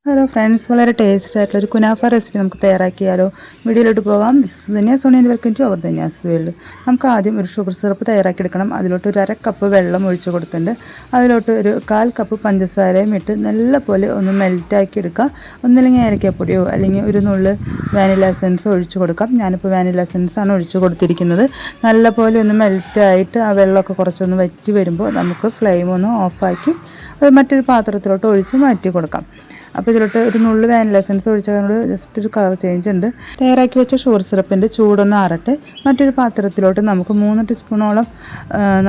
Hello friends, വളരെ taste ആയിട്ടുള്ള ഒരു കുനാഫ റെസിപ്പി നമുക്ക് തയ്യാറാക്കിയാലോ. വീഡിയോയിലോട്ട് പോകാം. This is Dhanya Sonian, welcome to our Dhanya's world. നമുക്ക് ആദ്യം ഒരു ഷുഗർ സിറപ്പ് തയ്യാറാക്കിയെടുക്കണം. അതിലോട്ട് ഒരു 1/2 കപ്പ് വെള്ളം ഒഴിച്ച് കൊടുത്തിട്ടുണ്ട്. അതിലോട്ട് ഒരു 1/4 കപ്പ് പഞ്ചസാരയും ഇട്ട് നല്ലപോലെ ഒന്ന് മെൽറ്റാക്കി എടുക്കുക. ഒന്നില്ലെങ്കിൽ ഏലക്കപ്പൊടിയോ അല്ലെങ്കിൽ ഒരു നുള്ള് വാനില എസൻസ് ഒഴിച്ച് കൊടുക്കാം. ഞാനിപ്പോൾ വാനില എസൻസാണ് ഒഴിച്ച് കൊടുത്തിരിക്കുന്നത്. നല്ലപോലെ ഒന്ന് മെൽറ്റായിട്ട് ആ വെള്ളമൊക്കെ കുറച്ചൊന്ന് വറ്റി വരുമ്പോൾ നമുക്ക് ഫ്ലെയിം ഒന്ന് ഓഫാക്കി മറ്റൊരു പാത്രത്തിലോട്ട് ഒഴിച്ച് മാറ്റി കൊടുക്കാം. അപ്പോൾ ഇതിലോട്ട് ഒരു നുള്ളു വാനില എസൻസ് ഒഴിച്ചതുകൊണ്ട് ജസ്റ്റ് ഒരു കളർ ചേഞ്ച് ഉണ്ട്. തയ്യാറാക്കി വെച്ച ഷുഗർ സിറപ്പിൻ്റെ ചൂടൊന്ന് ആറട്ടെ. മറ്റൊരു പാത്രത്തിലോട്ട് നമുക്ക് 3 ടീസ്പൂണോളം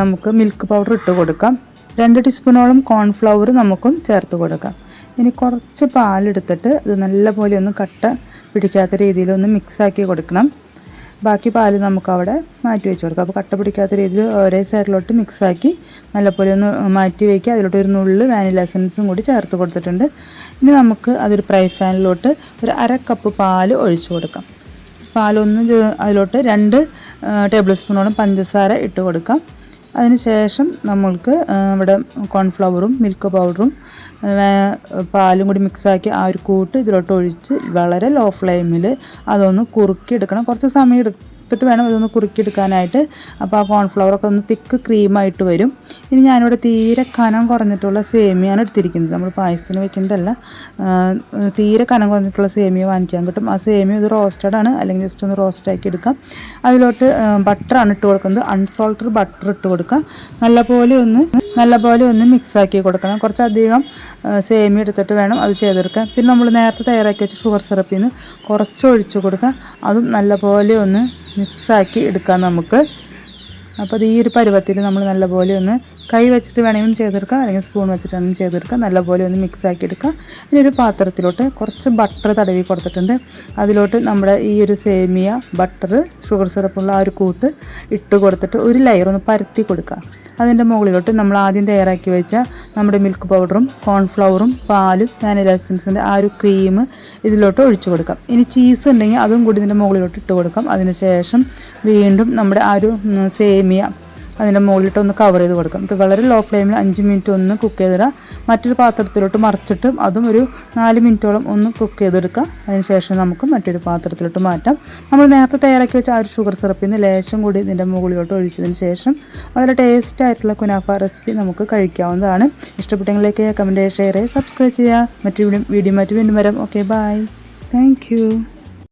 നമുക്ക് മിൽക്ക് പൗഡർ ഇട്ട് കൊടുക്കാം. 2 ടീസ്പൂണോളം കോൺഫ്ലവർ നമുക്കും ചേർത്ത് കൊടുക്കാം. ഇനി കുറച്ച് പാലെടുത്തിട്ട് ഇത് നല്ലപോലെ ഒന്ന് കട്ട പിടിക്കാത്ത രീതിയിൽ ഒന്ന് മിക്സാക്കി കൊടുക്കണം. ബാക്കി പാല് നമുക്കവിടെ മാറ്റി വെച്ച് കൊടുക്കാം. അപ്പോൾ കട്ട പിടിക്കാത്ത രീതിയിൽ ഒരേ സൈഡിലോട്ട് മിക്സാക്കി നല്ലപോലെ ഒന്ന് മാറ്റി വയ്ക്കുക. അതിലോട്ട് ഒരു നുള്ളു വാനില എസൻസും കൂടി ചേർത്ത് കൊടുത്തിട്ടുണ്ട്. ഇനി നമുക്ക് അതൊരു ഫ്രൈ പാനിലോട്ട് ഒരു 1/2 കപ്പ് പാല് ഒഴിച്ചു കൊടുക്കാം. അതിലോട്ട് 2 ടേബിൾ സ്പൂണോളം പഞ്ചസാര ഇട്ട് കൊടുക്കാം. അതിനുശേഷം നമ്മൾക്ക് ഇവിടെ കോൺഫ്ലവറും മിൽക്ക് പൗഡറും പാലും കൂടി മിക്സാക്കി ആ ഒരു കൂട്ട് ഇതിലോട്ട് ഒഴിച്ച് വളരെ ലോ ഫ്ലെയിമിൽ അതൊന്ന് കുറുക്കിയെടുക്കണം. കുറച്ച് സമയം എടുത്തിട്ട് വേണം ഇതൊന്ന് കുറുക്കിയെടുക്കാനായിട്ട്. അപ്പോൾ ആ കോൺഫ്ലവറൊക്കെ ഒന്ന് തിക്ക് ക്രീമായിട്ട് വരും. ഇനി ഞാനിവിടെ തീരെ കനം കുറഞ്ഞിട്ടുള്ള സേമിയാണ് എടുത്തിരിക്കുന്നത്. നമ്മൾ പായസത്തിന് വെക്കുന്നതല്ല, തീരെ കനം കുറഞ്ഞിട്ടുള്ള സേമിയ വാങ്ങിക്കാൻ കിട്ടും. ആ സേമിയ ഇത് റോസ്റ്റഡ് ആണ്, അല്ലെങ്കിൽ ജസ്റ്റ് ഒന്ന് റോസ്റ്റാക്കി എടുക്കാം. അതിലോട്ട് ബട്ടറാണ് ഇട്ട് കൊടുക്കുന്നത്. അൺസോൾട്ടഡ് ബട്ടർ ഇട്ട് കൊടുക്കുക. നല്ലപോലെ ഒന്ന് മിക്സാക്കി കൊടുക്കണം. കുറച്ചധികം സേമിയ എടുത്തിട്ട് വേണം അത് ചെയ്തെടുക്കാൻ. പിന്നെ നമ്മൾ നേരത്തെ തയ്യാറാക്കി വെച്ച ഷുഗർ സിറപ്പിൽ നിന്ന് കുറച്ച് ഒഴിച്ച് കൊടുക്കുക. അതും നല്ലപോലെ ഒന്ന് മിക്സാക്കി എടുക്കാം നമുക്ക്. അപ്പോൾ അത് ഈ ഒരു പരുവത്തിൽ നമ്മൾ നല്ലപോലെ ഒന്ന് കൈ വെച്ചിട്ട് വേണമെങ്കിലും ചെയ്തെടുക്കാം, അല്ലെങ്കിൽ സ്പൂൺ വെച്ചിട്ട് വേണമെങ്കിലും ചെയ്തെടുക്കാം. നല്ലപോലെ ഒന്ന് മിക്സാക്കി എടുക്കുക. ഇനി ഒരു പാത്രത്തിലോട്ട് കുറച്ച് ബട്ടർ തടവി കൊടുത്തിട്ടുണ്ട്. അതിലോട്ട് നമ്മുടെ ഈ ഒരു സേമിയ ബട്ടർ ഷുഗർ സിറപ്പുള്ള ആ ഒരു കൂട്ട് ഇട്ട് കൊടുത്തിട്ട് ഒരു ലെയർ ഒന്ന് പരത്തി കൊടുക്കുക. അതിൻ്റെ മുകളിലോട്ട് നമ്മൾ ആദ്യം തയ്യാറാക്കി വെച്ച നമ്മുടെ മിൽക്ക് പൗഡറും കോൺഫ്ലവറും പാലും വാനില എസൻസിൻ്റെ ആ ഒരു ക്രീം ഇതിലോട്ട് ഒഴിച്ചു കൊടുക്കാം. ഇനി ചീസ് ഉണ്ടെങ്കിൽ അതും കൂടി ഇതിൻ്റെ മുകളിലോട്ട് ഇട്ട് കൊടുക്കാം. അതിനുശേഷം വീണ്ടും നമ്മുടെ ആ ഒരു സേമിയ അതിൻ്റെ മുകളിലിട്ട് ഒന്ന് കവർ ചെയ്ത് കൊടുക്കാം. ഇപ്പോൾ വളരെ ലോ ഫ്ലെയിമിൽ 5 മിനിറ്റ് ഒന്ന് കുക്ക് ചെയ്തിടാം. മറ്റൊരു പാത്രത്തിലോട്ട് മറിച്ചിട്ട് അതും ഒരു 4 മിനിറ്റോളം ഒന്ന് കുക്ക് ചെയ്തെടുക്കാം. അതിനുശേഷം നമുക്ക് മറ്റൊരു പാത്രത്തിലോട്ട് മാറ്റാം. നമ്മൾ നേരത്തെ തയ്യാറാക്കി വെച്ച ആ ഒരു ഷുഗർ സിറപ്പിൽ നിന്ന് ലേശം കൂടി ഇതിൻ്റെ മുകളിലോട്ട് ഒഴിച്ചതിന് ശേഷം വളരെ ടേസ്റ്റ് ആയിട്ടുള്ള കുനാഫ റെസിപ്പി നമുക്ക് കഴിക്കാവുന്നതാണ്. ഇഷ്ടപ്പെട്ടെങ്കിലേക്ക് കമൻറ്റ് ചെയ്യുക, ഷെയർ ചെയ്യുക, സബ്സ്ക്രൈബ് ചെയ്യുക. മറ്റു വീഡിയോ വീണ്ടും വരാം. Okay, bye. Thank U.